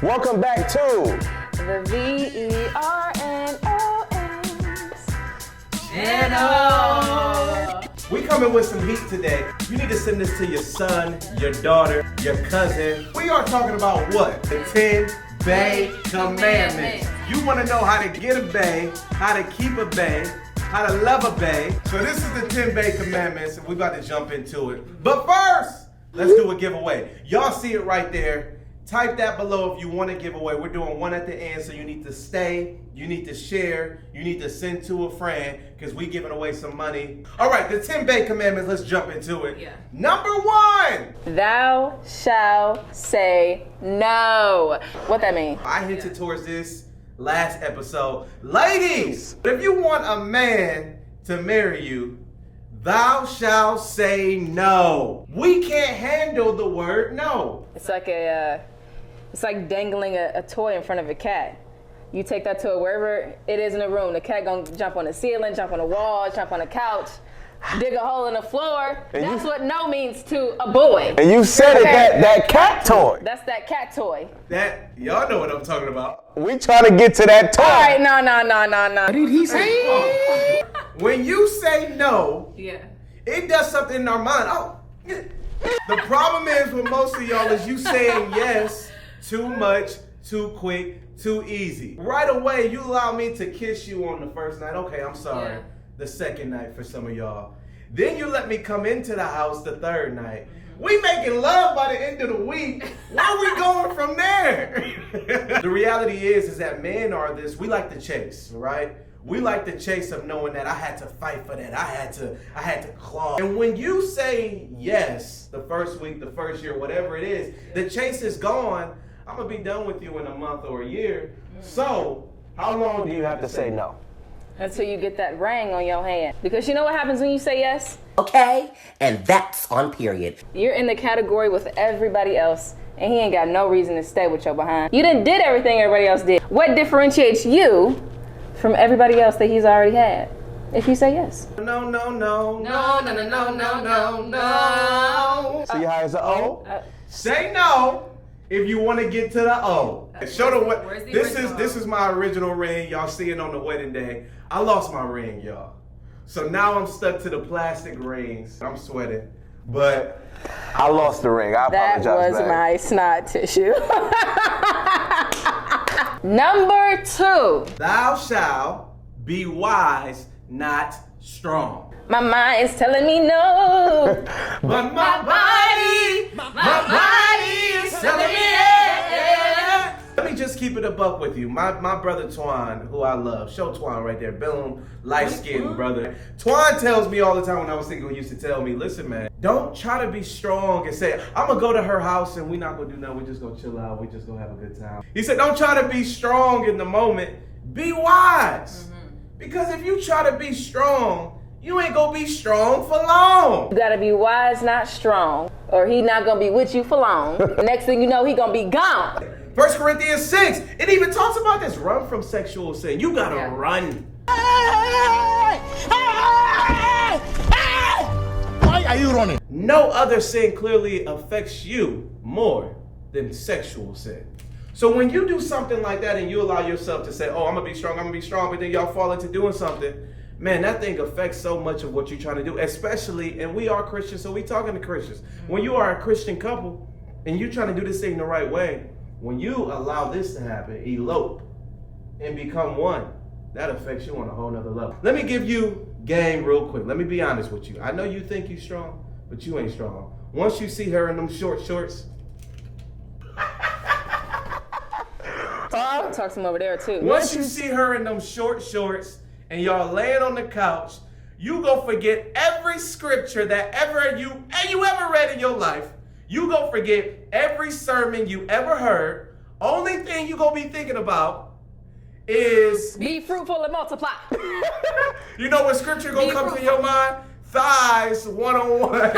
Welcome back to the VERNONs channel. We coming with some heat today. You need to send this to your son, your daughter, your cousin. We are talking about what? The 10 bae commandments. You want to know how to get a bae, how to keep a bae, how to love a bae. So this is the 10 bae commandments, and we're about to jump into it. But first, let's do a giveaway. Y'all see it right there. Type that below if you want a giveaway. We're doing one at the end, so you need to stay, you need to share, you need to send to a friend, because we giving away some money. All right, the 10 bae commandments, let's jump into it. Yeah. Number 1. Thou shalt say no. What that mean? I hinted towards this last episode. Ladies, if you want a man to marry you, thou shalt say no. We can't handle the word no. It's like dangling a toy in front of a cat. You take that toy wherever it is in the room. The cat gonna jump on the ceiling, jump on the wall, jump on the couch, dig a hole in the floor. That's what no means to a boy. And you said it, that cat toy. That's that cat toy. That, y'all know what I'm talking about. We trying to get to that toy. All right, no. What did he say? When you say no, Yeah. it does something in our mind. Oh, the problem is with most of y'all is you saying yes too much, too quick, too easy. Right away, you allow me to kiss you on the first night. Okay, I'm sorry. Yeah. The second night for some of y'all. Then you let me come into the house the third night. We making love by the end of the week. Where are we going from there? The reality is that men are this. We like to chase, right? We like the chase of knowing that I had to fight for that. I had to claw. And when you say yes, the first week, the first year, whatever it is, the chase is gone. I'm gonna be done with you in a month or a year. So, how long Do you have to say no? Until you get that ring on your hand. Because you know what happens when you say yes? Okay? And that's on period. You're in the category with everybody else, and he ain't got no reason to stay with your behind. You done did everything everybody else did. What differentiates you from everybody else that he's already had? If you say yes. No. No. See how it's an O? Say no if you want to get to the O. Show them what where's the this original? is my original ring. Y'all see it on the wedding day. I lost my ring, y'all. So now I'm stuck to the plastic rings. I'm sweating. But I lost the ring. I That apologize. was babe. my snot tissue. Number 2. thou shalt be wise, not strong. My mind's telling me no. But my body is telling me yeah. Let me just keep it a buck with you. My brother Twan, who I love. Show Twan right there. Boom, light-skinned brother. Twan tells me all the time when I was single, he used to tell me, listen, man, don't try to be strong and say, I'm going to go to her house and we're not going to do nothing. We're just going to chill out. We're just going to have a good time. He said, don't try to be strong in the moment. Be wise. Because if you try to be strong, you ain't gonna be strong for long. You gotta be wise, not strong, or he not gonna be with you for long. Next thing you know, he gonna be gone. 1 Corinthians 6, it even talks about this. Run from sexual sin. You gotta run. Why are you running? No other sin clearly affects you more than sexual sin. So when you do something like that and you allow yourself to say, oh, I'm gonna be strong, but then y'all fall into doing something, man, that thing affects so much of what you're trying to do, especially, and we are Christians, so we talking to Christians. When you are a Christian couple and you're trying to do this thing the right way, when you allow this to happen, elope and become one, that affects you on a whole nother level. Let me give you game real quick. Let me be honest with you. I know you think you're strong, but you ain't strong. Once you see her in them short shorts, Talk to him over there too. once you see her in them short shorts and y'all laying on the couch, you go forget every scripture that you ever read in your life. You go forget every sermon you ever heard. Only thing you gonna be thinking about is, Be fruitful and multiply. you know what scripture gonna come to your mind? Thighs 101.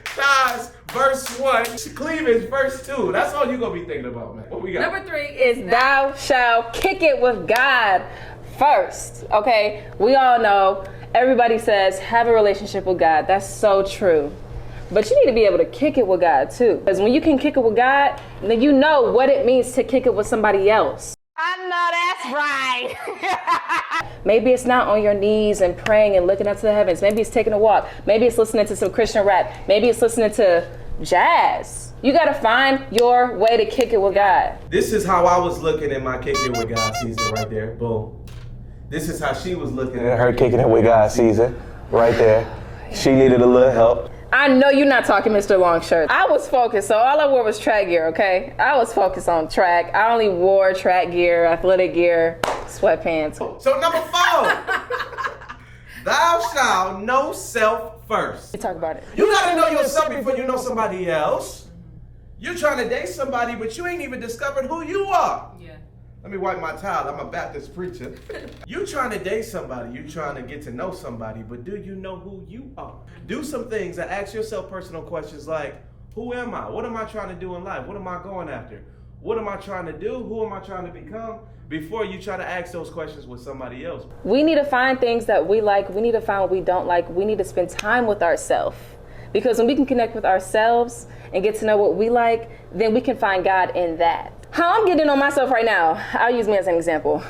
Thighs verse 1. Cleavage verse 2. That's all you gonna be thinking about, man. What we got? Number 3 is thou shalt kick it with God first. Okay, we all know, everybody says have a relationship with God. That's so true. But you need to be able to kick it with God too. Because when you can kick it with God, then you know what it means to kick it with somebody else. I know that's right. Maybe it's not on your knees and praying and looking up to the heavens. Maybe it's taking a walk. Maybe it's listening to some Christian rap. Maybe it's listening to jazz. You gotta find your way to kick it with God. This is how I was looking in my Kick It With God season right there. Boom. This is how she was looking at Her kicking it with God season, right there. She needed a little help. I know you're not talking Mr. Longshirt. I was focused, so all I wore was track gear, okay? I was focused on track. I only wore track gear, athletic gear, sweatpants. So number 4, thou shalt know self first. You talk about it. You gotta know yourself before you know somebody else. You're trying to date somebody, but you ain't even discovered who you are. Yeah. Let me wipe my towel. I'm a Baptist preacher. You trying to date somebody. You trying to get to know somebody, but do you know who you are? Do some things and ask yourself personal questions like, who am I? What am I trying to do in life? What am I going after? What am I trying to do? Who am I trying to become? Before you try to ask those questions with somebody else. We need to find things that we like. We need to find what we don't like. We need to spend time with ourselves. Because when we can connect with ourselves and get to know what we like, then we can find God in that. How I'm getting on myself right now, I'll use me as an example.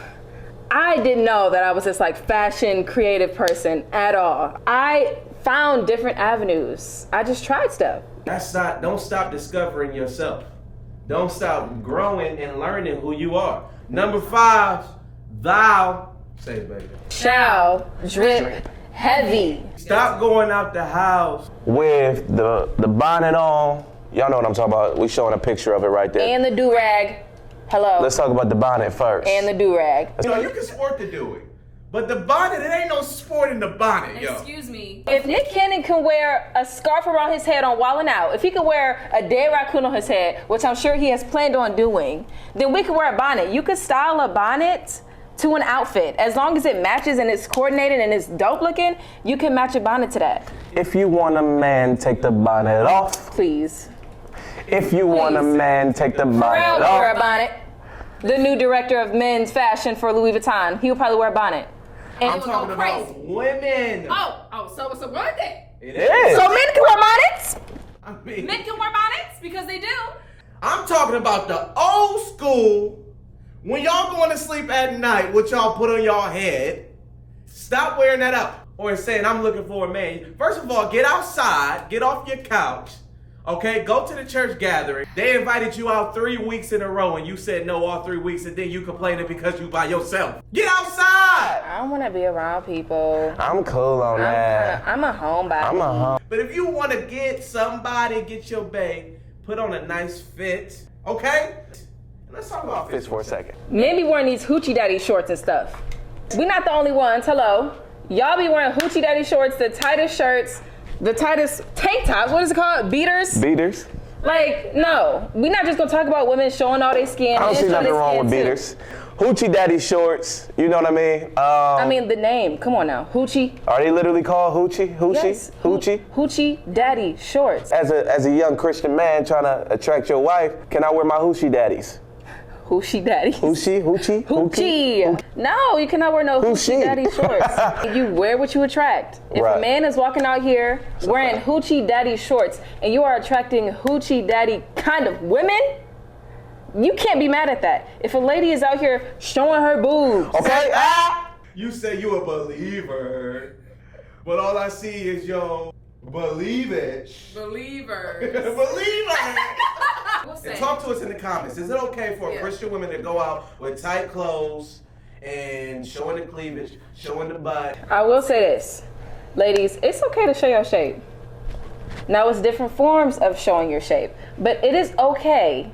I didn't know that I was this like fashion creative person at all. I found different avenues. I just tried stuff. Don't stop discovering yourself. Don't stop growing and learning who you are. Number 5, thou, say it baby. Shall drip heavy. Stop going out the house With the bonnet on. Y'all know what I'm talking about. We showing a picture of it right there. And the do-rag. Hello. Let's talk about the bonnet first. And the do-rag. You know, you can sport to do it. But the bonnet, it ain't no sport in the bonnet, yo. Excuse me. If Nick Cannon can wear a scarf around his head on Wildin' Out, if he can wear a dead raccoon on his head, which I'm sure he has planned on doing, then we can wear a bonnet. You could style a bonnet to an outfit. As long as it matches and it's coordinated and it's dope looking, you can match a bonnet to that. If you want a man, take the bonnet off. Please. If you want a man, take the bonnet Pharrell will wear a off. bonnet. The new director of men's fashion for Louis Vuitton, he will probably wear a bonnet. And I'm talking about women. So it's a one thing. It is. so men can wear bonnets? I mean, Men can wear bonnets because they do. I'm talking about the old school. When y'all going to sleep at night, what y'all put on y'all head, stop wearing that out. Or saying, I'm looking for a man. First of all, get outside, get off your couch, okay? Go to the church gathering. They invited you out 3 weeks in a row and you said no all 3 weeks and then you complaining because you by yourself. Get outside! I don't want to be around people. I'm cool on that. I'm a homebody. I'm a home. But if you want to get somebody, get your bae, put on a nice fit, okay? Let's talk about Fits for a second. Men be wearing these hoochie daddy shorts and stuff. We're not the only ones. Hello. Y'all be wearing hoochie daddy shorts, the tightest shirts, the tightest tank tops. What is it called? Beaters? Beaters. Like, no. We're not just going to talk about women showing all their skin. I don't Men see show nothing their wrong skin with too. beaters. Hoochie daddy shorts, you know what I mean? I mean, the name. Come on now. Hoochie. Are they literally called hoochie? Hoochie? Yes. Hoochie? Hoochie daddy shorts. As a young Christian man trying to attract your wife, can I wear my hoochie daddies? Hoochie daddy. Hoochie? Hoochie. No, you cannot wear no hoochie Hoochie. daddy shorts. You wear what you attract. If Right. a man is walking out here wearing hoochie daddy shorts and you are attracting hoochie daddy kind of women, you can't be mad at that. If a lady is out here showing her boobs, Okay? You say you a believer, but all I see is your believe-ish. Believers. Believer! We'll say. And talk to us in the comments. Is it okay for Yeah. Christian women to go out with tight clothes and showing the cleavage, showing the butt? I will say this. Ladies, it's okay to show your shape. Now, it's different forms of showing your shape, but it is okay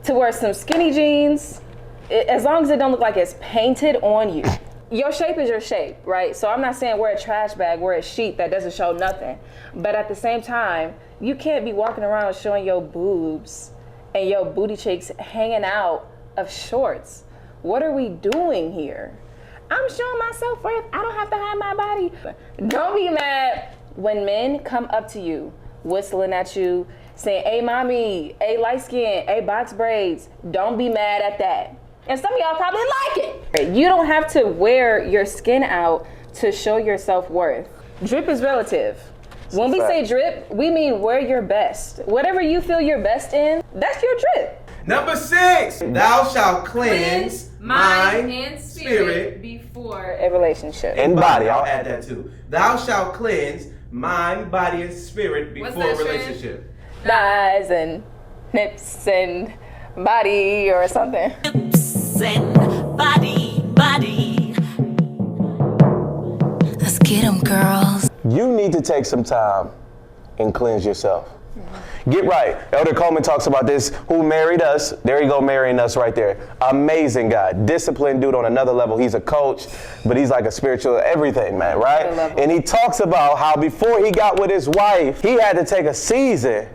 to wear some skinny jeans as long as it don't look like it's painted on you. Your shape is your shape, right? So I'm not saying wear a trash bag, wear a sheet that doesn't show nothing. But at the same time, you can't be walking around showing your boobs and your booty cheeks hanging out of shorts. What are we doing here? I'm showing myself worth. I don't have to hide my body. Don't be mad when men come up to you, whistling at you, saying, hey, mommy, hey, light skin, hey, box braids. Don't be mad at that. And some of y'all probably like it. You don't have to wear your skin out to show your self-worth. Drip is relative. When we say Facts. drip, we mean wear your best. Whatever you feel you're best in, that's your drip. Number 6, thou shalt cleanse mind and spirit before A relationship. And body. I'll add that too. Thou shalt cleanse mind, body, and spirit What's before a that, Shan? relationship. Thighs and nips and body or something. Body. Let's get 'em, girls. You need to take some time and cleanse yourself. Get right. Elder Coleman talks about this. Who married us? There you go, marrying us right there. Amazing guy. Disciplined dude on another level. He's a coach, but he's like a spiritual everything, man, right? And he talks about how before he got with his wife, he had to take a season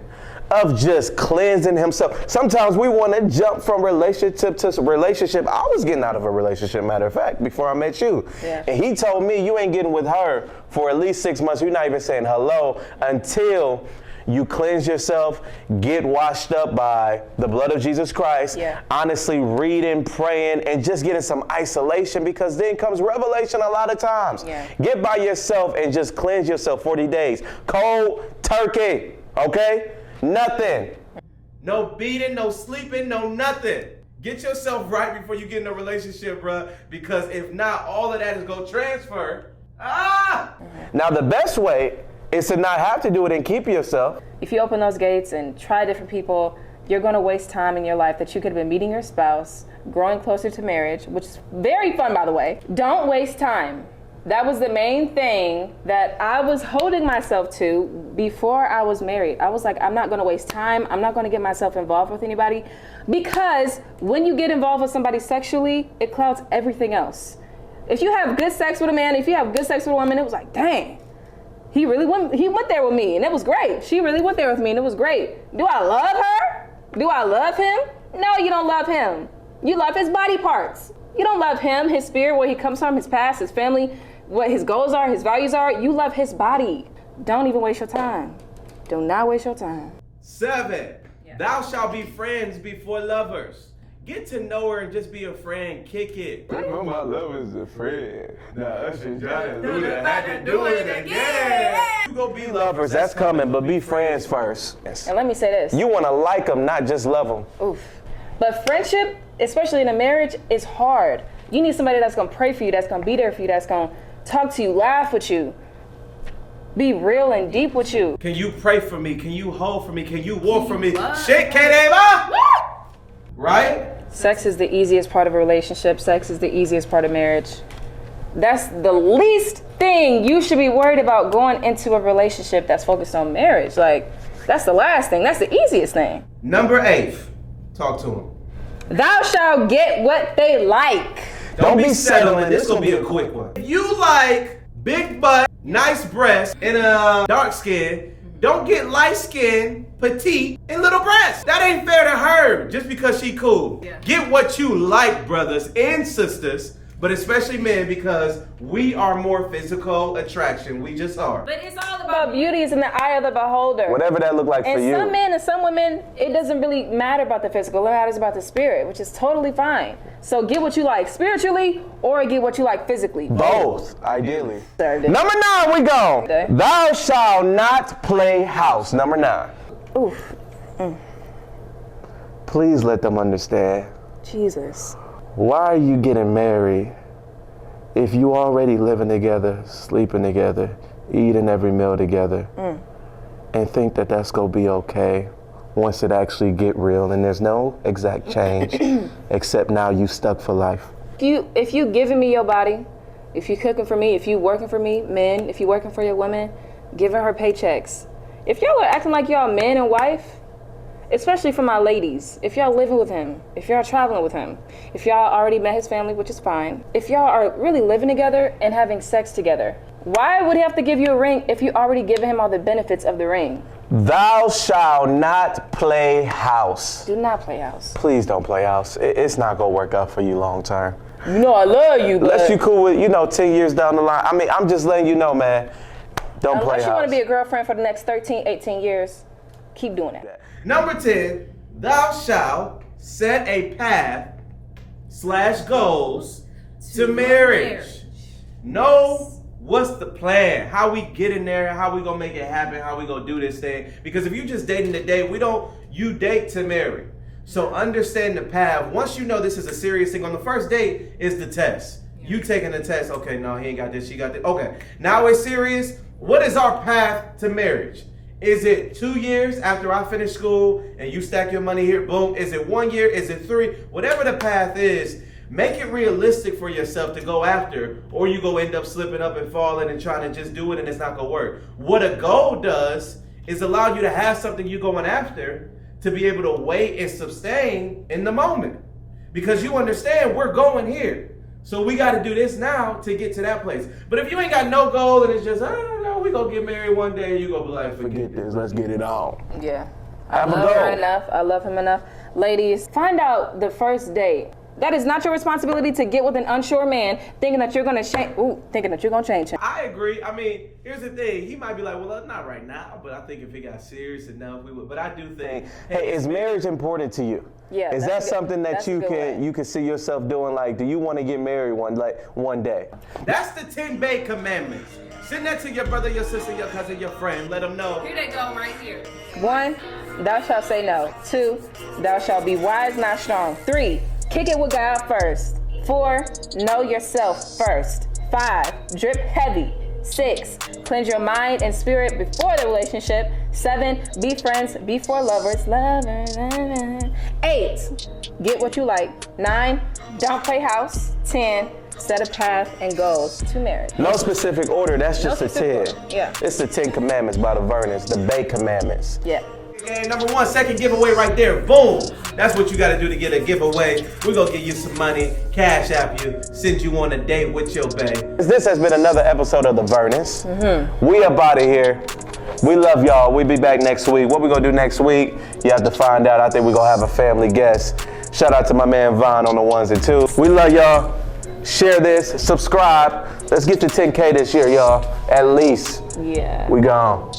of just cleansing himself. Sometimes we want to jump from relationship to relationship. I was getting out of a relationship, matter of fact, before I met you. Yeah. And he told me you ain't getting with her for at least 6 months. You're not even saying hello until you cleanse yourself, get washed up by the blood of Jesus Christ, Yeah. honestly reading, praying, and just getting some isolation, because then comes revelation a lot of times. Yeah. Get by yourself and just cleanse yourself 40 days. Cold turkey, okay? Nothing. No beating, no sleeping, no nothing. Get yourself right before you get in a relationship, bruh, because if not, all of that is going to transfer. Now, the best way is to not have to do it and keep yourself. If you open those gates and try different people, you're going to waste time in your life that you could have been meeting your spouse, growing closer to marriage, which is very fun, by the way. Don't waste time. That was the main thing that I was holding myself to before I was married. I was like, I'm not going to waste time. I'm not going to get myself involved with anybody, because when you get involved with somebody sexually, it clouds everything else. If you have good sex with a man, if you have good sex with a woman, it was like, dang. He went there with me, and it was great. She really went there with me, and it was great. Do I love her? Do I love him? No, you don't love him. You love his body parts. You don't love him, his spirit, where he comes from, his past, his family, what his goals are, his values are. You love his body. Don't even waste your time. Do not waste your time. 7, thou shalt be friends before lovers. Get to know her and just be a friend. Kick it. My love is a friend. Now Usher had to do it again. You go be lovers, that's coming, but be friends first. And let me say this. You want to like them, not just love them. Oof. But friendship, especially in a marriage, is hard. You need somebody that's going to pray for you, that's going to be there for you, that's going to talk to you, laugh with you, be real and deep with you. Can you pray for me? Can you hold for me? Can you walk for me? What? Shit, K-Deva! Right? Sex is the easiest part of a relationship. Sex is the easiest part of marriage. That's the least thing you should be worried about going into a relationship that's focused on marriage. Like, that's the last thing. That's the easiest thing. Number 8, talk to him. Thou shalt get what they like. Don't be settling. This will be a quick one. If you like big butt, nice breasts, and dark skin, don't get light skin, petite, and little breasts. That ain't fair to her just because she cool. Yeah. Get what you like, brothers and sisters, but especially men, because we are more physical attraction. We just are. But it's all But about beauty is in the eye of the beholder. Whatever that look like for And you. some men and some women, it doesn't really matter about the physical. It matters about the spirit, which is totally fine. So get what you like spiritually, or get what you like physically. Both, ideally. Number Number 9, we go. Okay. Thou shalt not play house. Number 9. Oof. Please let them understand. Jesus. Why are you getting married if you already living together, sleeping together, eating every meal together, and think that that's gonna be okay once it actually get real and there's no exact change, except now you stuck for life? If you giving me your body, if you cooking for me, if you working for me, men, if you working for your women, giving her paychecks. If y'all are acting like y'all man and wife, especially for my ladies, if y'all living with him, if y'all traveling with him, if y'all already met his family, which is fine, if y'all are really living together and having sex together, why would he have to give you a ring if you already given him all the benefits of the ring? Thou shalt not play house. Do not play house. Please don't play house. It's not gonna work out for you long term. You know I love you, but Unless you cool with, 10 years down the line. I mean, I'm just letting you know, man. Don't play unless you house. want to be a girlfriend for the next 13, 18 years, keep doing that. Number 10, thou shalt set a path / goals to marriage. Know what's the plan? How we get in there? How we gonna make it happen? How we gonna do this thing? Because if you just dating to date, you date to marry. So understand the path. Once you know this is a serious thing, on the first date is the test. You taking the test, okay, no, he ain't got this, she got this. Okay, now it's serious. What is our path to marriage? Is it 2 years after I finish school and you stack your money here, boom? Is it 1 year? Is it 3? Whatever the path is, make it realistic for yourself to go after, or you go end up slipping up and falling and trying to just do it and it's not gonna work. What a goal does is allow you to have something you're going after to be able to wait and sustain in the moment. Because you understand we're going here. So we got to do this now to get to that place. But if you ain't got no goal and it's just, I don't know, we gonna get married one day, you gonna be like, forget this, let's get it on. Yeah. Have a I love her goal. enough. I love him enough. Ladies, find out the first date. That is not your responsibility to get with an unsure man thinking that you're gonna change him. I agree. I mean, here's the thing. He might be like, well, not right now, but I think if it got serious enough, we would. But I do think, Hey, is marriage important to you? Yeah. Is that that's a good- something that that's a you good way. can see yourself doing? Like, do you want to get married one day? that's the 10 Bay Commandments. Send that to your brother, your sister, your cousin, your friend. Let them know. Here they go, right here. 1, thou shalt say no. 2, thou shalt be wise, not strong. 3, kick it with God first. 4, know yourself first. 5, drip heavy. 6, cleanse your mind and spirit before the relationship. 7, be friends before lovers. 8, get what you like. 9, don't play house. 10, set a path and goals to marriage. No specific order. That's just No the specific 10. order, yeah. It's the 10 Commandments by the Vernons, the Bay Commandments. Yeah. Game number 1, second giveaway right there. Boom. That's what you got to do to get a giveaway. We're going to give you some money, cash app you, send you on a date with your bae. This has been another episode of the Vernons. We up out of here. We love y'all. We'll be back next week. What we going to do next week, you have to find out. I think we're going to have a family guest. Shout out to my man Von on the ones and twos. We love y'all. Share this, subscribe. Let's get to 10K this year, y'all. At least. Yeah. We gone.